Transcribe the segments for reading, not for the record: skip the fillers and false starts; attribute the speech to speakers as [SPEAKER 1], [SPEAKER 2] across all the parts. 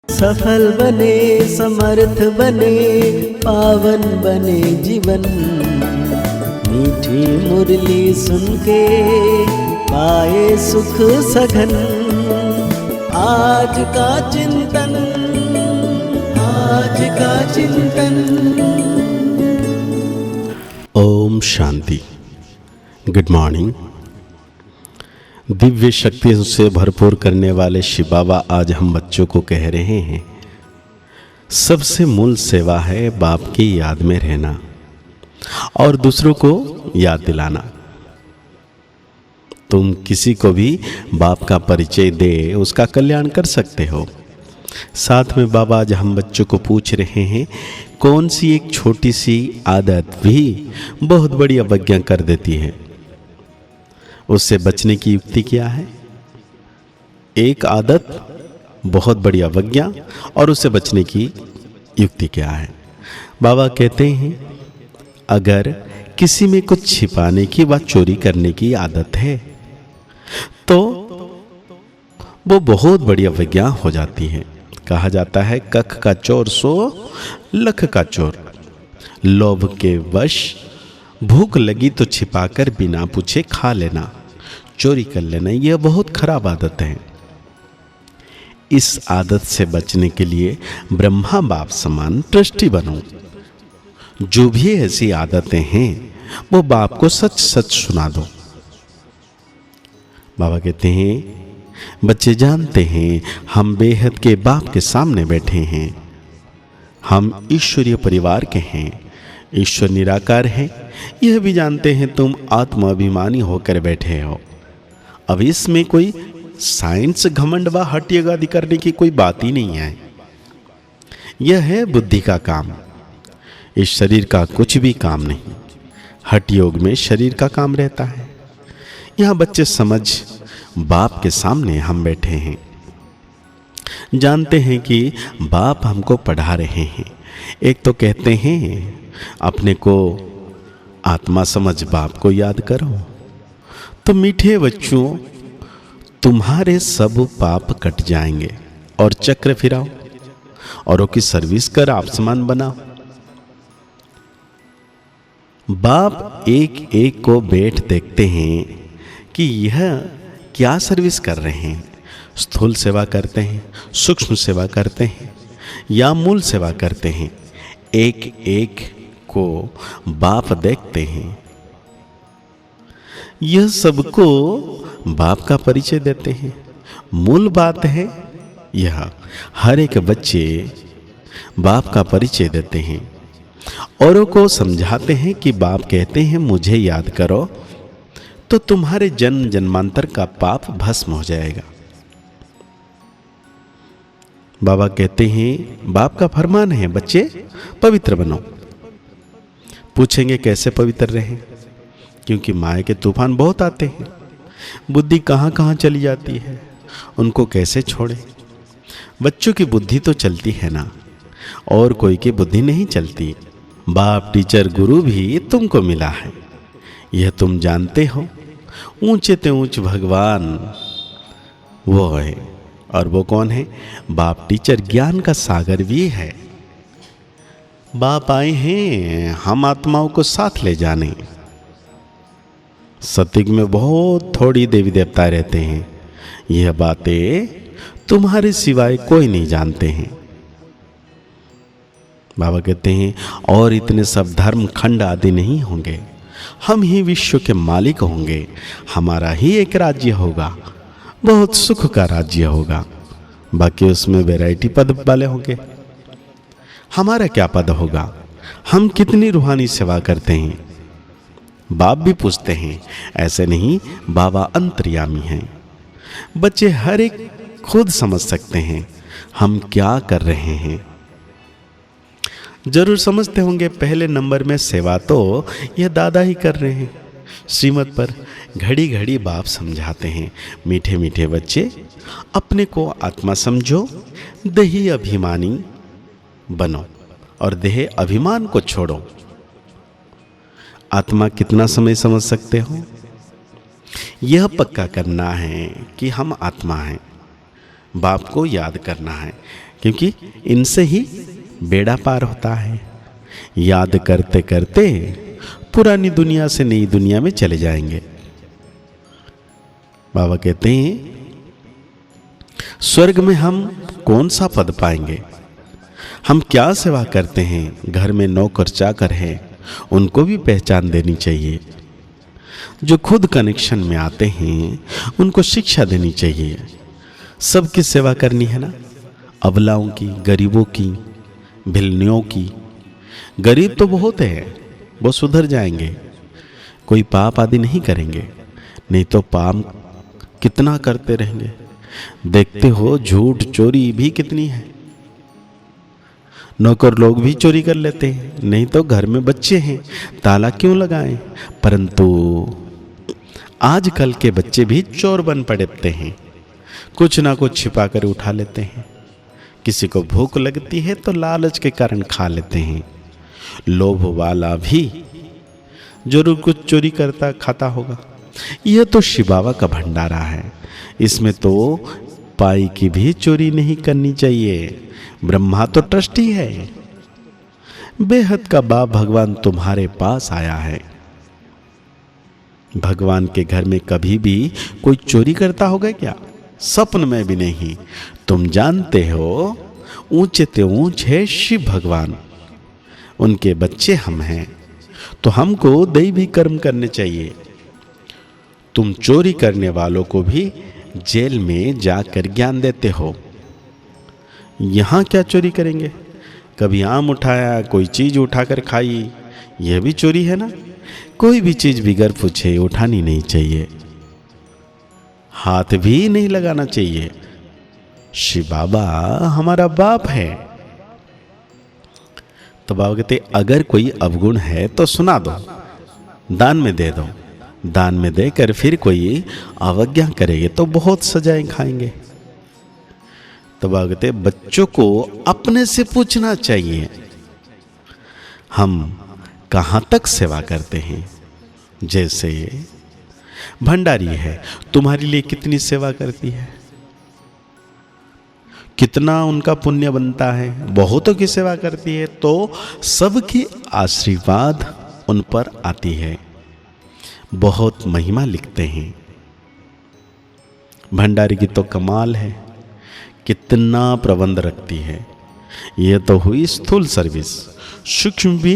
[SPEAKER 1] सफल बने, समर्थ बने, पावन बने जीवन। मीठी मुरली सुन के पाए सुख सघन। आज का चिंतन, आज का चिंतन।
[SPEAKER 2] ओम शांति। Good morning. दिव्य शक्तियों से भरपूर करने वाले शिव बाबा आज हम बच्चों को कह रहे हैं, सबसे मूल सेवा है बाप की याद में रहना और दूसरों को याद दिलाना। तुम किसी को भी बाप का परिचय दे उसका कल्याण कर सकते हो। साथ में बाबा आज हम बच्चों को पूछ रहे हैं, कौन सी एक छोटी सी आदत भी बहुत बड़ी अवज्ञा कर देती है, उससे बचने की युक्ति क्या है? एक आदत बहुत बड़ी अवज्ञा और उससे बचने की युक्ति क्या है? बाबा कहते हैं, अगर किसी में कुछ छिपाने की व चोरी करने की आदत है तो वो बहुत बड़ी अवज्ञा हो जाती है। कहा जाता है, कख का चोर सो लख का चोर। लोभ के वश भूख लगी तो छिपाकर बिना पूछे खा लेना, चोरी कर लेना, यह बहुत खराब आदत है। इस आदत से बचने के लिए ब्रह्मा बाप समान ट्रस्टी बनो। जो भी ऐसी आदतें हैं वो बाप को सच सच सुना दो। बाबा कहते हैं, बच्चे जानते हैं हम बेहद के बाप के सामने बैठे हैं। हम ईश्वरीय परिवार के हैं, ईश्वर निराकार है, यह भी जानते हैं तुम आत्माभिमानी होकर बैठे हो। अब इसमें कोई साइंस घमंड व हट आदि करने की कोई बात ही नहीं है। यह है बुद्धि का काम, इस शरीर का कुछ भी काम नहीं। हठ योग में शरीर का काम रहता है। यहाँ बच्चे समझ, बाप के सामने हम बैठे हैं, जानते हैं कि बाप हमको पढ़ा रहे हैं। एक तो कहते हैं अपने को आत्मा समझ बाप को याद करो। तो मीठे बच्चों, तुम्हारे सब पाप कट जाएंगे और चक्र फिराओ, औरों की सर्विस कर आप समान बनाओ। बाप एक एक को बैठ देखते हैं कि यह क्या सर्विस कर रहे हैं। स्थूल सेवा करते हैं, सूक्ष्म सेवा करते हैं या मूल सेवा करते हैं। एक एक को बाप देखते हैं। यह सबको बाप का परिचय देते हैं। मूल बात है यह, हर एक बच्चे बाप का परिचय देते हैं, औरों को समझाते हैं कि बाप कहते हैं मुझे याद करो तो तुम्हारे जन्म जन्मांतर का पाप भस्म हो जाएगा। बाबा कहते हैं, बाप का फरमान है बच्चे पवित्र बनो। पूछेंगे कैसे पवित्र रहें, क्योंकि माया के तूफान बहुत आते हैं। बुद्धि कहाँ कहाँ चली जाती है, उनको कैसे छोड़ें? बच्चों की बुद्धि तो चलती है ना, और कोई की बुद्धि नहीं चलती। बाप टीचर गुरु भी तुमको मिला है, यह तुम जानते हो। ऊंचे ते ऊंच भगवान वो है, और वो कौन है? बाप टीचर ज्ञान का सागर भी है। बाप आए हैं हम आत्माओं को साथ ले जाने। सतयुग में बहुत थोड़ी देवी देवता रहते हैं, यह बातें तुम्हारे सिवाय कोई नहीं जानते हैं। बाबा कहते हैं, और इतने सब धर्म खंड आदि नहीं होंगे, हम ही विश्व के मालिक होंगे। हमारा ही एक राज्य होगा, बहुत सुख का राज्य होगा। बाकी उसमें वैरायटी पद वाले होंगे। हमारा क्या पद होगा? हम कितनी रूहानी सेवा करते हैं? बाप भी पूछते हैं। ऐसे नहीं, बाबा अंतर्यामी हैं। बच्चे हर एक खुद समझ सकते हैं हम क्या कर रहे हैं। जरूर समझते होंगे, पहले नंबर में सेवा तो यह दादा ही कर रहे हैं। श्रीमत पर घड़ी घड़ी बाप समझाते हैं, मीठे मीठे बच्चे अपने को आत्मा समझो, देही अभिमानी बनो और देह अभिमान को छोड़ो। आत्मा कितना समय समझ सकते हो? यह पक्का करना है कि हम आत्मा हैं, बाप को याद करना है। क्योंकि इनसे ही बेड़ा पार होता है। याद करते करते पुरानी दुनिया से नई दुनिया में चले जाएंगे। बाबा कहते हैं स्वर्ग में हम कौन सा पद पाएंगे, हम क्या सेवा करते हैं। घर में नौकर चाकर हैं, उनको भी पहचान देनी चाहिए। जो खुद कनेक्शन में आते हैं उनको शिक्षा देनी चाहिए। सबकी सेवा करनी है ना, अबलाओं की, गरीबों की, भिलनियों की। गरीब तो बहुत है, वो सुधर जाएंगे, कोई पाप आदि नहीं करेंगे, नहीं तो पाप कितना करते रहेंगे। देखते हो झूठ चोरी भी कितनी है, नौकर लोग भी चोरी कर लेते हैं। नहीं तो घर में बच्चे हैं, ताला क्यों लगाएं। परंतु आजकल के बच्चे भी चोर बन पड़ते हैं, कुछ ना कुछ छिपा कर उठा लेते हैं। किसी को भूख लगती है तो लालच के कारण खा लेते हैं। लोभ वाला भी जरूर कुछ चोरी करता खाता होगा। यह तो शिव बाबा का भंडारा है, इसमें तो पाई की भी चोरी नहीं करनी चाहिए। ब्रह्मा तो ट्रस्टी है, बेहद का बाप भगवान तुम्हारे पास आया है। भगवान के घर में कभी भी कोई चोरी करता होगा क्या? सपन में भी नहीं। तुम जानते हो ऊंचे ते ऊंच है शिव भगवान, उनके बच्चे हम हैं, तो हमको दैवी कर्म करने चाहिए। तुम चोरी करने वालों को भी जेल में जाकर ज्ञान देते हो। यहाँ क्या चोरी करेंगे? कभी आम उठाया, कोई चीज उठाकर खाई, यह भी चोरी है ना। कोई भी चीज बिगर पूछे उठानी नहीं चाहिए, हाथ भी नहीं लगाना चाहिए। शिव बाबा हमारा बाप है। तो बाबा कहते अगर कोई अवगुण है तो सुना दो, दान में दे दो। दान में देकर फिर कोई अवज्ञा करेंगे तो बहुत सजाएं खाएंगे। तो बाबा कहते बच्चों को अपने से पूछना चाहिए, हम कहाँ तक सेवा करते हैं। जैसे भंडारी है, तुम्हारे लिए कितनी सेवा करती है, कितना उनका पुण्य बनता है, बहुतों की सेवा करती है, तो सबकी आशीर्वाद उन पर आती है, बहुत महिमा लिखते हैं। भंडारी की तो कमाल है, कितना प्रबंध रखती है। यह तो हुई स्थूल सर्विस, सूक्ष्म भी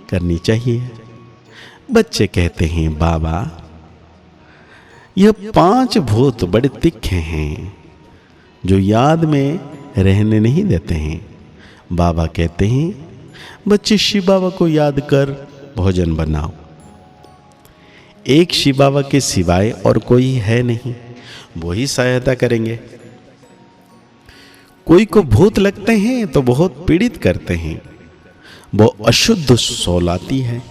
[SPEAKER 2] करनी चाहिए। बच्चे कहते हैं बाबा यह 5 भूत बड़े तीखे हैं जो याद में रहने नहीं देते हैं। बाबा कहते हैं बच्चे शिव बाबा को याद कर भोजन बनाओ। एक शिव बाबा के सिवाय और कोई है नहीं, वो ही सहायता करेंगे। कोई को भूत लगते हैं तो बहुत पीड़ित करते हैं, वो अशुद्ध सोल आती है।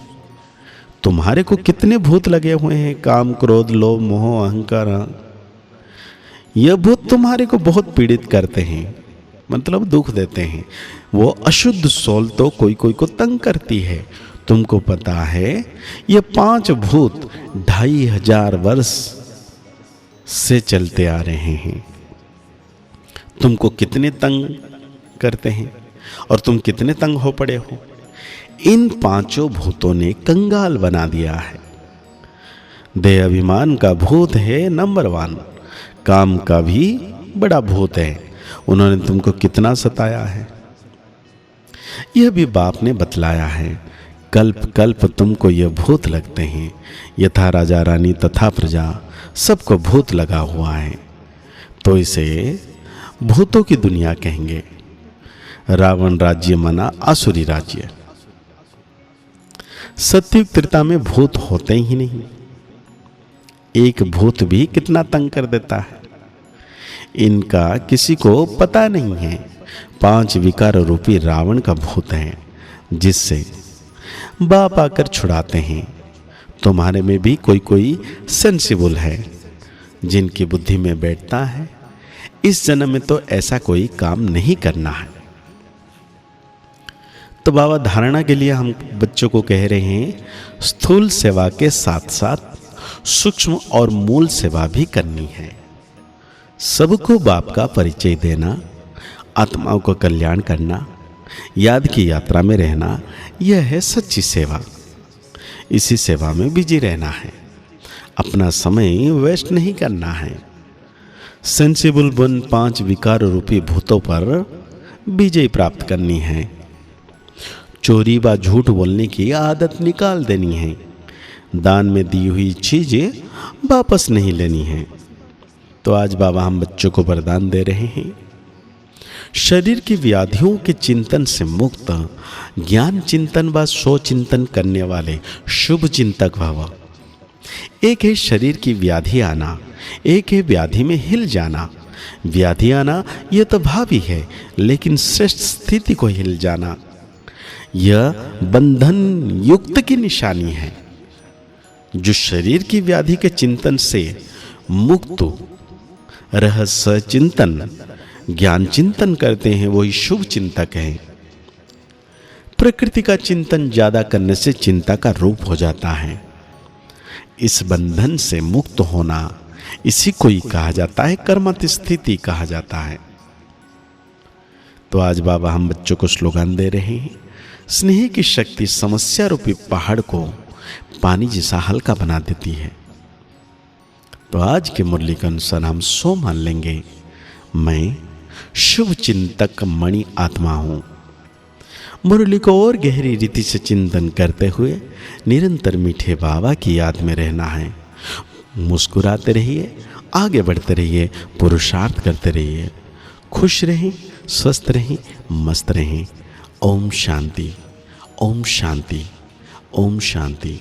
[SPEAKER 2] तुम्हारे को कितने भूत लगे हुए हैं, काम क्रोध लोभ मोह अहंकार, यह भूत तुम्हारे को बहुत पीड़ित करते हैं, मतलब दुख देते हैं। वो अशुद्ध सोल तो कोई कोई को तंग करती है। तुमको पता है ये 5 भूत 2500 वर्ष से चलते आ रहे हैं। तुमको कितने तंग करते हैं और तुम कितने तंग हो पड़े हो। इन 5 भूतों ने कंगाल बना दिया है। देह अभिमान का भूत है नंबर 1, काम का भी बड़ा भूत है, उन्होंने तुमको कितना सताया है। यह भी बाप ने बतलाया है, कल्प कल्प तुमको यह भूत लगते हैं। यथा राजा रानी तथा प्रजा सबको भूत लगा हुआ है, तो इसे भूतों की दुनिया कहेंगे। रावण राज्य माना आसुरी राज्य। सतयुग त्रेता में भूत होते ही नहीं, एक भूत भी कितना तंग कर देता है, इनका किसी को पता नहीं है। 5 विकार रूपी रावण का भूत है, जिससे बाप आकर छुड़ाते हैं। तुम्हारे में भी कोई कोई सेंसिबल है, जिनकी बुद्धि में बैठता है इस जन्म में तो ऐसा कोई काम नहीं करना है। तो बाबा धारणा के लिए हम बच्चों को कह रहे हैं स्थूल सेवा के साथ साथ सूक्ष्म और मूल सेवा भी करनी है। सबको बाप का परिचय देना, आत्माओं को कल्याण करना, याद की यात्रा में रहना, यह है सच्ची सेवा। इसी सेवा में बिजी रहना है, अपना समय वेस्ट नहीं करना है। सेंसिबल बन 5 विकार रूपी भूतों पर विजय प्राप्त करनी है। चोरी व झूठ बोलने की आदत निकाल देनी है। दान में दी हुई चीजें वापस नहीं लेनी है। तो आज बाबा हम बच्चों को वरदान दे रहे हैं, शरीर की व्याधियों के चिंतन से मुक्त ज्ञान चिंतन व सो चिंतन करने वाले शुभ चिंतक भव। एक है शरीर की व्याधि आना, एक है व्याधि में हिल जाना। व्याधि आना यह तो भावी है, लेकिन श्रेष्ठ स्थिति को हिल जाना यह बंधन युक्त की निशानी है। जो शरीर की व्याधि के चिंतन से मुक्त रहस्य चिंतन ज्ञान चिंतन करते हैं, वही शुभ चिंतक हैं। प्रकृति का चिंतन ज्यादा करने से चिंता का रूप हो जाता है। इस बंधन से मुक्त होना, इसी को ही कहा जाता है कर्मत स्थिति कहा जाता है। तो आज बाबा हम बच्चों को स्लोगन दे रहे हैं, स्नेह की शक्ति समस्या रूपी पहाड़ को पानी जैसा हल्का बना देती है। तो आज के मुरली के अनुसार हम सो मान लेंगे, मैं शुभ चिंतक मणि आत्मा हूं। मुरली को और गहरी रीति से चिंतन करते हुए निरंतर मीठे बाबा की याद में रहना है। मुस्कुराते रहिए, आगे बढ़ते रहिए, पुरुषार्थ करते रहिए। खुश रहें, स्वस्थ रहें, मस्त रहें। ओम शांति, ओम शांति, ओम शांति।